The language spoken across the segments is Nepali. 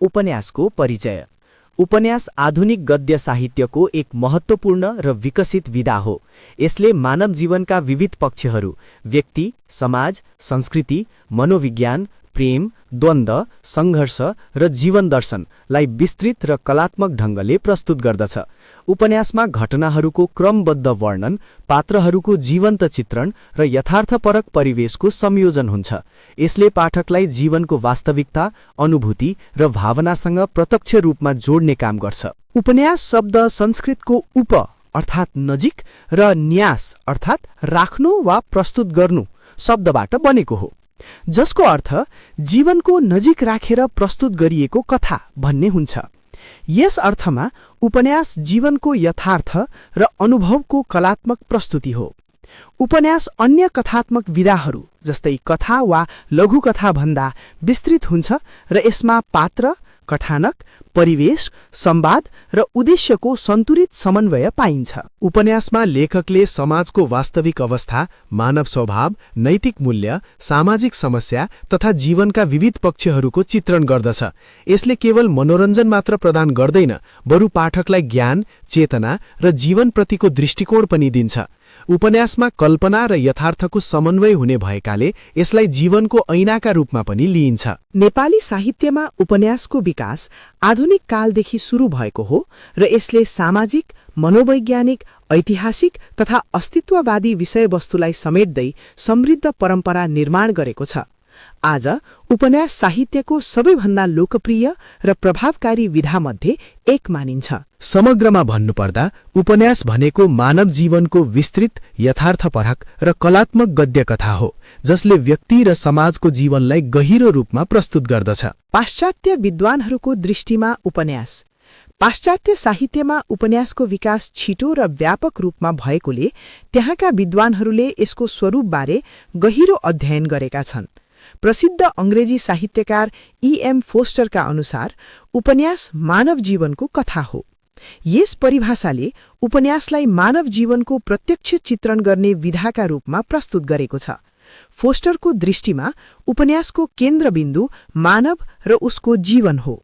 उपन्यासको परिचय। उपन्यास आधुनिक गद्य साहित्यको एक महत्त्वपूर्ण र विकसित विधा हो। यसले मानव जीवनका विविध पक्षहरू, व्यक्ति, समाज, संस्कृति, मनोविज्ञान, प्रेम, द्वन्द्व, सङ्घर्ष र जीवन दर्शनलाई विस्तृत र कलात्मक ढङ्गले प्रस्तुत गर्दछ। उपन्यासमा घटनाहरूको क्रमबद्ध वर्णन, पात्रहरूको जीवन्त चित्रण र यथार्थपरक परिवेशको संयोजन हुन्छ। यसले पाठकलाई जीवनको वास्तविकता, अनुभूति र भावनासँग प्रत्यक्ष रूपमा जोड्ने काम गर्छ। उपन्यास शब्द संस्कृतको उप अर्थात् नजिक र न्यास अर्थात् राख्नु वा प्रस्तुत गर्नु शब्दबाट बनेको हो, जसको अर्थ जीवनको नजिक राखेर प्रस्तुत गरिएको कथा भन्ने हुन्छ। यस अर्थमा उपन्यास जीवनको यथार्थ र अनुभवको कलात्मक प्रस्तुति हो। उपन्यास अन्य कथात्मक विधाहरू जस्तै कथा वा लघुकथा भन्दा विस्तृत हुन्छ र यसमा पात्र, कथानक, परिवेश, संवाद र उद्देश्यको सन्तुलित समन्वय पाइन्छ। उपन्यासमा लेखकले समाजको वास्तविक अवस्था, मानव स्वभाव, नैतिक मूल्य, सामाजिक समस्या तथा जीवनका विविध पक्षहरूको चित्रण गर्दछ। यसले केवल मनोरञ्जन मात्र प्रदान गर्दैन, बरु पाठकलाई ज्ञान, चेतना र जीवनप्रतिको दृष्टिकोण पनि दिन्छ। उपन्यासमा कल्पना र यथार्थको समन्वय हुने भएकाले यसलाई जीवनको ऐनाका रूपमा पनि लिइन्छ। नेपाली साहित्यमा उपन्यासको विकास आधुनिक कालदेखि सुरु भएको हो र यसले सामाजिक, मनोवैज्ञानिक, ऐतिहासिक तथा अस्तित्ववादी विषयवस्तुलाई समेट्दै समृद्ध परम्परा निर्माण गरेको छ। आज उपन्यास साहित्यको सबैभन्दा लोकप्रिय र प्रभावकारी विधामध्ये एक मानिन्छ। समग्रमा भन्नुपर्दा उपन्यास भनेको मानव जीवनको विस्तृत, यथार्थपरक र कलात्मक गद्य कथा हो, जसले व्यक्ति र समाजको जीवनलाई गहिरो रूपमा प्रस्तुत गर्दछ। पाश्चात्य विद्वानहरूको दृष्टिमा उपन्यास। पाश्चात्य साहित्यमा उपन्यासको विकास छिटो र व्यापक रूपमा भएकोले त्यहाँका विद्वानहरूले यसको स्वरूपबारे गहिरो अध्ययन गरेका छन्। प्रसिद्ध अंग्रेजी साहित्यकार E.M. फोस्टरका अनुसार उपन्यास मानव जीवनको कथा हो। यस परिभाषाले उपन्यासलाई मानव जीवनको प्रत्यक्ष चित्रण गर्ने विधाका रूपमा प्रस्तुत गरेको छ। फोस्टरको दृष्टिमा उपन्यासको केन्द्रबिन्दु मानव र उसको जीवन हो।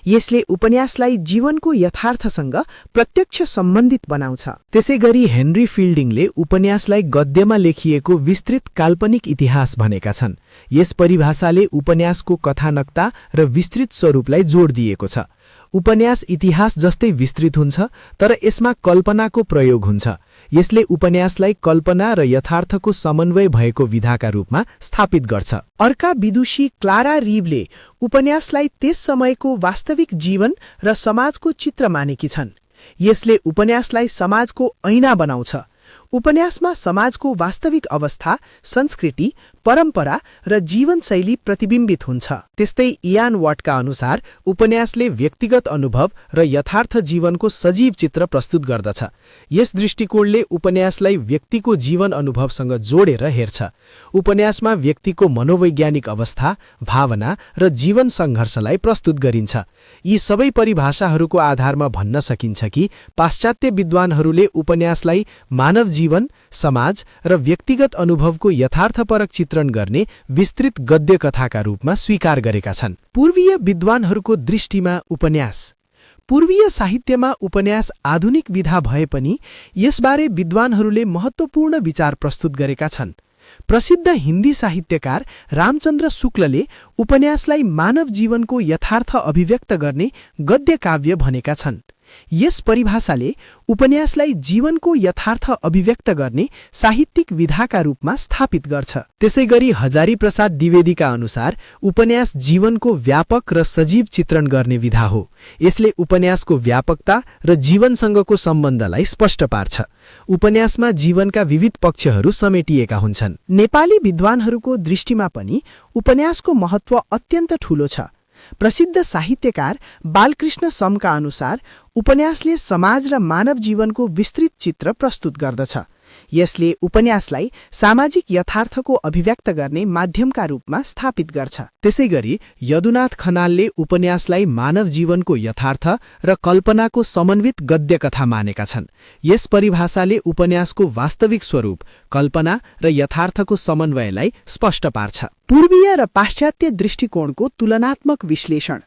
यसले उपन्यासलाई जीवनको यथार्थसँग प्रत्यक्ष सम्बन्धित बनाउँछ। त्यसैगरी हेनरी फिल्डिङले उपन्यासलाई गद्यमा लेखिएको विस्तृत काल्पनिक इतिहास भनेका छन्। यस परिभाषाले उपन्यासको कथानकता र विस्तृत स्वरूपलाई जोड दिएको छ। उपन्यास इतिहास जस्तै विस्तृत हुन्छ, तर यसमा कल्पनाको प्रयोग हुन्छ। यसले उपन्यासलाई कल्पना र यथार्थको समन्वय भएको विधाका रूपमा स्थापित गर्छ। अर्का विदुषी क्लारा रिवले उपन्यासलाई त्यस समयको वास्तविक जीवन र समाजको चित्र मानेकी छन्। यसले उपन्यासलाई समाजको ऐना बनाउँछ। उपन्यासमा समाजको वास्तविक अवस्था, संस्कृति, परम्परा र जीवनशैली प्रतिबिम्बित हुन्छ। त्यस्तै इयान वाटका अनुसार उपन्यासले व्यक्तिगत अनुभव र यथार्थ जीवनको सजीव चित्र प्रस्तुत गर्दछ। यस दृष्टिकोणले उपन्यासलाई व्यक्तिको जीवन अनुभवसँग जोडेर हेर्छ। उपन्यासमा व्यक्तिको मनोवैज्ञानिक अवस्था, भावना र जीवन सङ्घर्षलाई प्रस्तुत गरिन्छ। यी सबै परिभाषाहरूको आधारमा भन्न सकिन्छ कि पाश्चात्य विद्वानहरूले उपन्यासलाई मानव जीवन, समाज र व्यक्तिगत अनुभवको यथार्थपरक चित्रण गर्ने विस्तृत गद्य कथाका रूपमा स्वीकार गरेका छन्। पूर्वीय विद्वानहरूको दृष्टिमा उपन्यास। पूर्वीय साहित्यमा उपन्यास आधुनिक विधा भए पनि यसबारे विद्वानहरूले महत्त्वपूर्ण विचार प्रस्तुत गरेका छन्। प्रसिद्ध हिन्दी साहित्यकार रामचन्द्र शुक्लले उपन्यासलाई मानव जीवनको यथार्थ अभिव्यक्त गर्ने गद्य काव्य भनेका छन्। यस परिभाषाले उपन्यासलाई जीवनको यथार्थ अभिव्यक्त गर्ने साहित्यिक विधाका रूपमा स्थापित गर्छ। त्यसैगरी हजारी प्रसाद द्विवेदीका अनुसार उपन्यास जीवनको व्यापक र सजीव चित्रण गर्ने विधा हो। यसले उपन्यासको व्यापकता र जीवनसँगको सम्बन्धलाई स्पष्ट पार्छ। उपन्यासमा जीवनका विविध पक्षहरू समेटिएका हुन्छन्। नेपाली विद्वानहरूको दृष्टिमा पनि उपन्यासको महत्त्व अत्यन्त ठूलो छ। प्रसिद्ध साहित्यकार बालकृष्ण समका अनुसार उपन्यासले समाज र मानव जीवनको विस्तृत चित्र प्रस्तुत गर्दछ। यसले उपन्यासलाई सामाजिक यथार्थको अभिव्यक्त गर्ने माध्यमका रूपमा स्थापित गर्छ। त्यसैगरी यदुनाथ खनालले उपन्यासलाई मानव जीवनको यथार्थ र कल्पनाको समन्वित गद्य कथा मानेका छन्। यस परिभाषाले उपन्यासको वास्तविक स्वरूप, कल्पना र यथार्थको समन्वयलाई स्पष्ट पार्छ। पूर्वीय र पाश्चात्य दृष्टिकोणको तुलनात्मक विश्लेषण।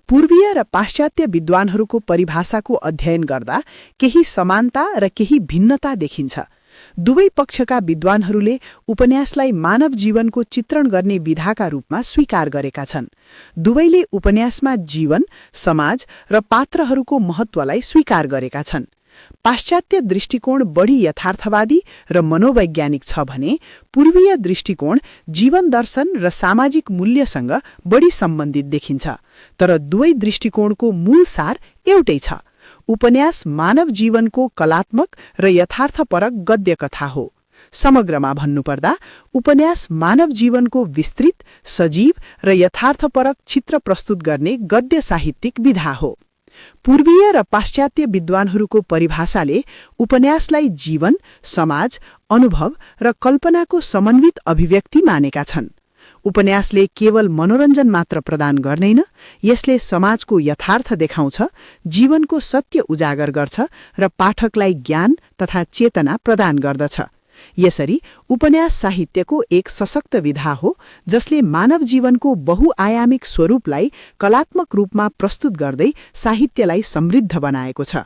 पूर्वीय र पाश्चात्य विद्वानहरूको परिभाषाको अध्ययन गर्दा केही समानता र केही भिन्नता देखिन्छ। दुवै पक्षका विद्वानहरूले उपन्यासलाई मानव जीवनको चित्रण गर्ने विधाका रूपमा स्वीकार गरेका छन्। दुवैले उपन्यासमा जीवन, समाज र पात्रहरूको महत्त्वलाई स्वीकार गरेका छन्। पाश्चात्य दृष्टिकोण बढी यथार्थवादी र मनोवैज्ञानिक छ भने पूर्वीय दृष्टिकोण जीवन दर्शन र सामाजिक मूल्यसँग बढी सम्बन्धित देखिन्छ। तर दुवै दृष्टिकोणको मूल सार एउटै छ। उपन्यास मानव जीवनको कलात्मक र यथार्थपरक गद्य कथा हो। समग्रमा भन्नुपर्दा उपन्यास मानव जीवनको विस्तृत, सजीव र यथार्थपरक चित्र प्रस्तुत गर्ने गद्य साहित्यिक विधा हो। पूर्वीय र पाश्चात्य विद्वानहरूको परिभाषाले उपन्यासलाई जीवन, समाज, अनुभव र कल्पनाको समन्वित अभिव्यक्ति मानेका छन्। उपन्यासले केवल मनोरञ्जन मात्र प्रदान गर्दैन, यसले समाजको यथार्थ देखाउँछ, जीवनको सत्य उजागर गर्छ र पाठकलाई ज्ञान तथा चेतना प्रदान गर्दछ। यसरी उपन्यास साहित्यको एक सशक्त विधा हो जसले मानव जीवनको बहुआयामिक स्वरूपलाई कलात्मक रूपमा प्रस्तुत गर्दै साहित्यलाई समृद्ध बनाएको छ।